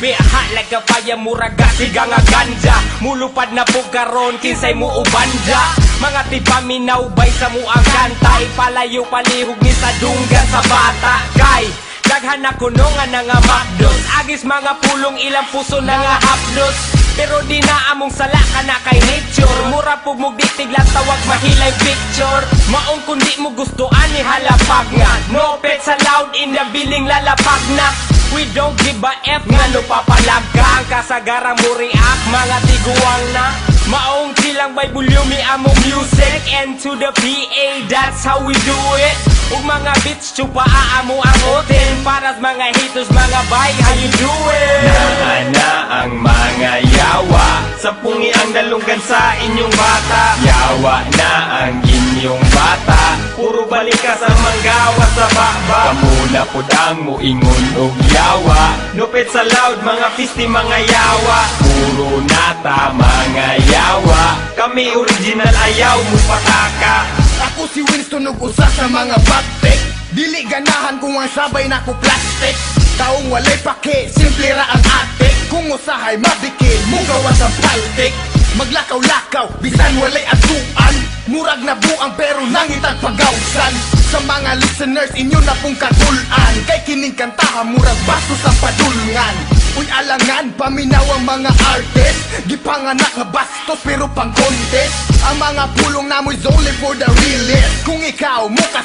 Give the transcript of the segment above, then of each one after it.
Be hot like a fire, muraga siga nga ganja. Mulupad na po karon, kinsay mo ubanja. Mga tipaminaw bay sa mo ang kanta. Ipalayo palihog ni sa dunggan sa bata. Kay daghan na kuno nga nga makdos. Agis mga pulong ilang puso na nga hapdos. Pero di na among sala ka na kay nature. Mura po mo ditiglat tawag mahilay picture. Maong kundi mo gustoan ni halapag nga. No pet sa loud in the billing lalapag na. We don't give a F nga no papalag ka. Ang kasagarang mo react mga tiguang na. Maong silang may volume among music. And to the PA, that's how we do it. Ug mga beats chupa aamo ang hotel. Para sa mga haters mga bay, how you doing? Naana ang mga yawa sa pungi ang dalunggan sa inyong bata. Yawa na ang inyong bata. Puro balika sa manggawa sa baba. Kamula po ang muingon og yawa. Nupit sa loud mga fisti mga yawa. Puro nata mga yawa. Kami original ayaw mo pataka. Ako si Winston ug usa sa mga backpack. Dili ganahan kung ang sabay na ko plastic. Taong walay pake, simple ra ang atik. Kung usahay mabikil, mugawas ang paltik. Maglakaw-lakaw, bisan walay atuan. Murag na buang pero nangitag pagawsan. Sa mga listeners, inyo na pong katulan. Kay kining kantahan, murag bastos ang padulngan. Uy alangan, paminaw ang mga artist. Gipanganak nga bastos pero pang contest. Ang mga pulong namoy's only for the realist. Kung ikaw mo sa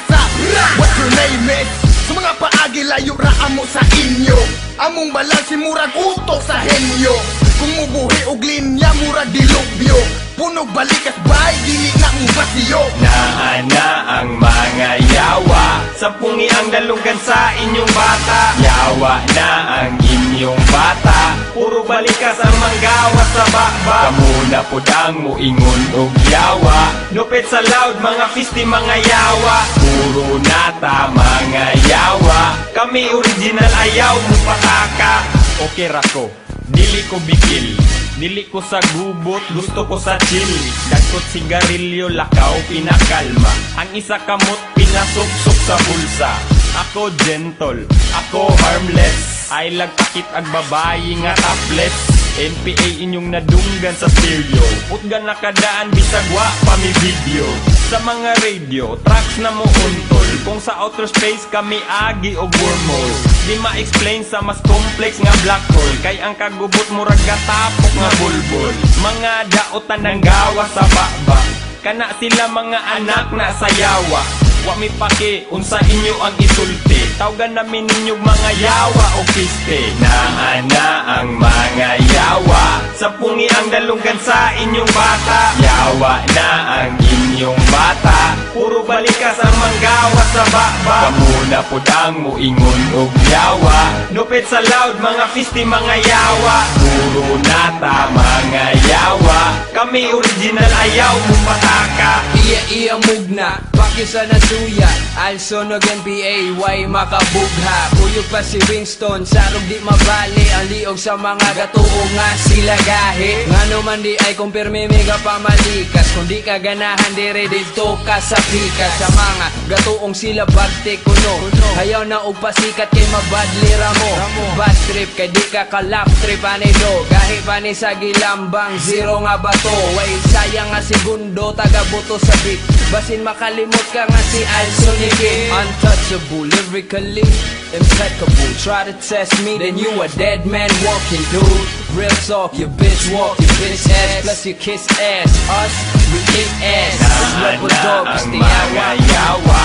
what your name is. Sa mga paagi layo ra amo sa inyo. Among balansi murag utok sa henyo. Kung mubuhi og linya murag dilubyo. Punog balikas bay, dili na mo basiyo. Naana ang mga yawa sa pungi ang dalunggan sa inyong bata. Yawa na ang inyong bata. Puro balikas ang manggawa sa baba. Kamuna po ang muingon og yawa. Nupit sa loud mga fisti mga yawa. Puro nata mga yawa. Kami original ayaw mo pataka. Okay rako, dili ko bigil. Dili ko sa gubot, gusto ko sa chill. Dagkot sigarilyo, lakaw, pinakalma. Ang isa kamot, pinasuksok sa bulsa. Ako gentle, ako harmless. Ay lagpakit ag babayi nga topless. NPA inyong nadunggan sa stereo. Utgan nakadaan, bisagwa pa mi video. Sa mga radio, tracks na mo untol. Kung sa outer space kami agi o wormhole. Di ma-explain sa mas complex nga black hole. Kay ang kagubot mo ragatapok nga bulbul. Mga daotan ng gawa sa baba. Kana sila mga anak na sayawa. Wa mi paki, unsa inyo ang isulti. Tawgan namin ninyong mga yawa o kiste. Naana ang mga yawa sa pungi ang dalunggan sa inyong bata. Yawa na ang inyong bata. Puro balikas ang manggawa sa baba. Kamuna po ang muingon og yawa. Nupit sa loud mga fisti mga yawa. Puro nata mga yawa. Kami original ayaw mo pataka. Iya mugna, pakisa na suya. Alsonog NPA, way makabugha. Kuyog pa si Winston, sarog di mabali. Ang liog sa mga gatuo nga sila gahi. Nga naman di ay kumpirme mega pamalikas. Kung di ka ganahan dire dito ka sa pikas. Sa mga gatuong sila bagte kuno. Hayaw na og pasikat kay mabadli ramo. Bad trip kay di ka kalap trip anido. Gahi pa ni sa gilambang zero nga bato. Way sayang nga segundo taga buto sa beat. Basin makalimot ka nga si Alson Nicky. Untouchable, lyrically impeccable. Try to test me, then you a dead man walking, dude. Real talk, your bitch walk, your bitch ass. Plus you kiss ass, us, we kick ass. This rebel dog is the yawa. Yawa.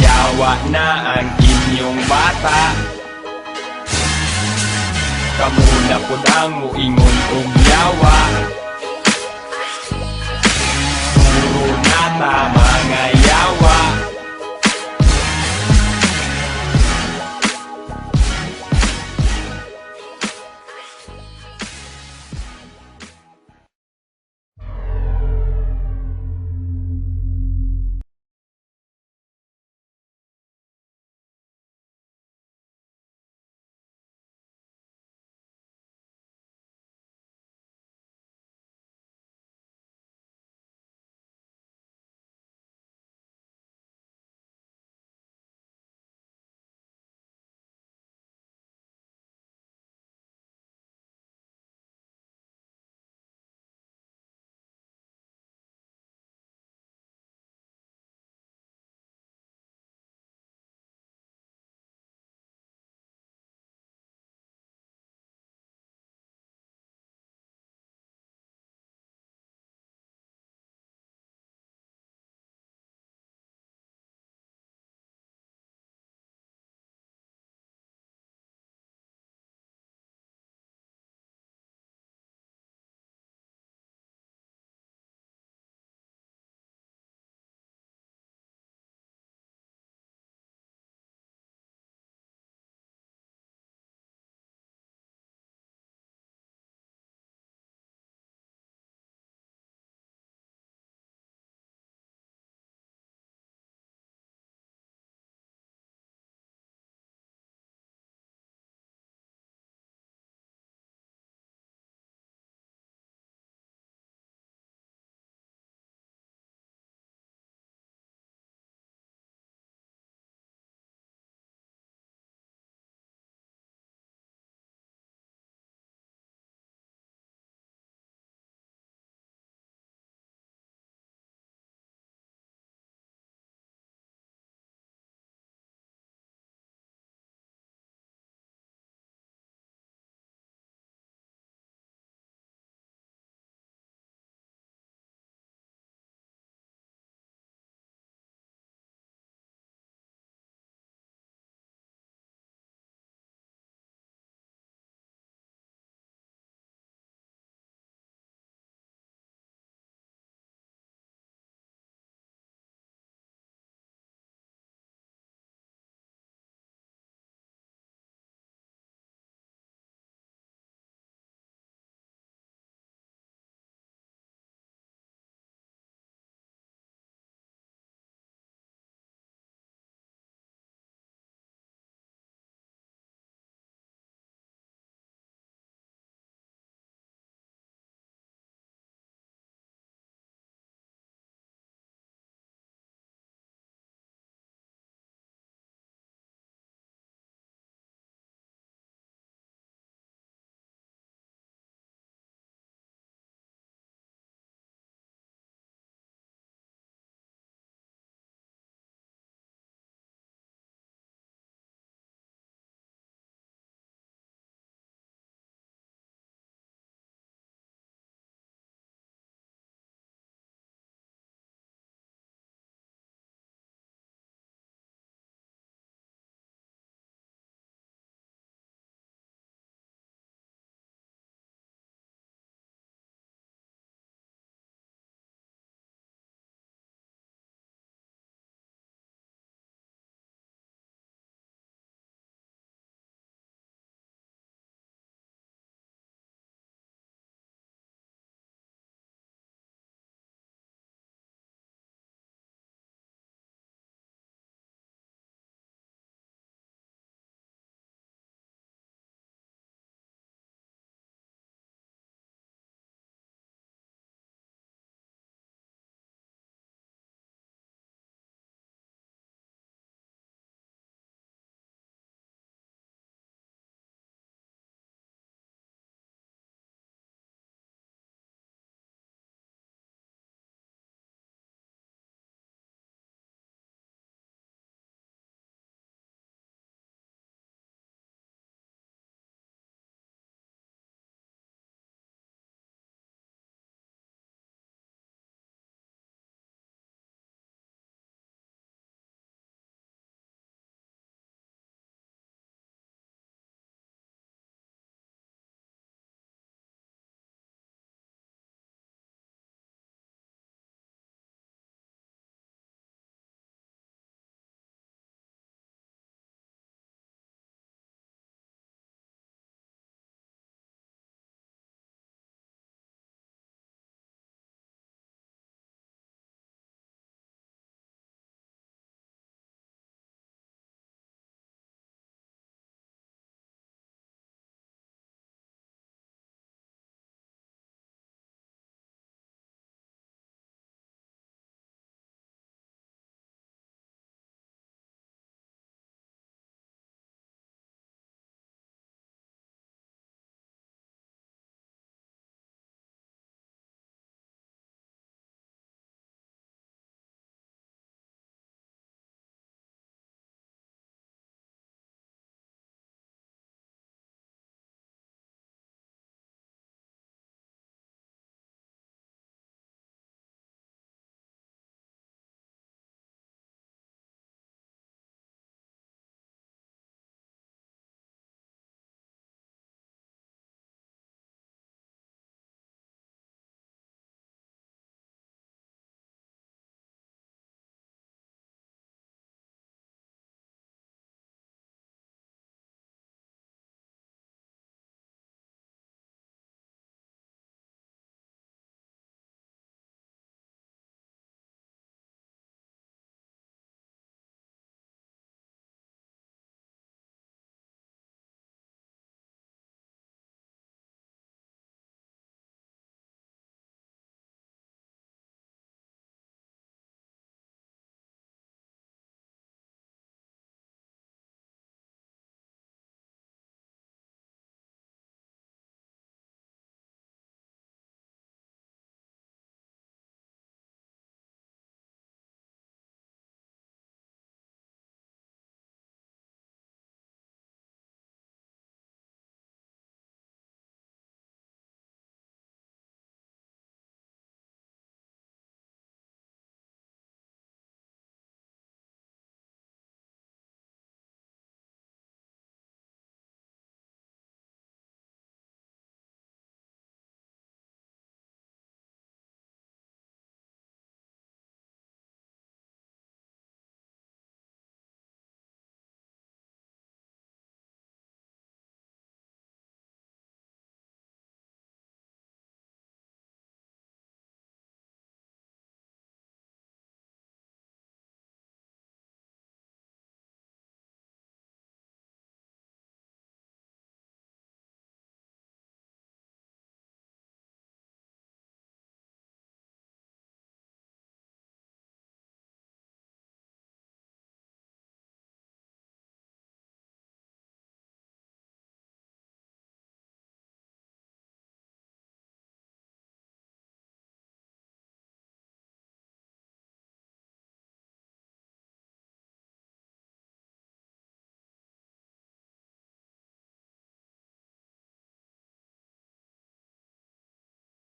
Yawa na ang inyong bata. Kamuna po ang muingon og yawa. Puro nata mga yawa.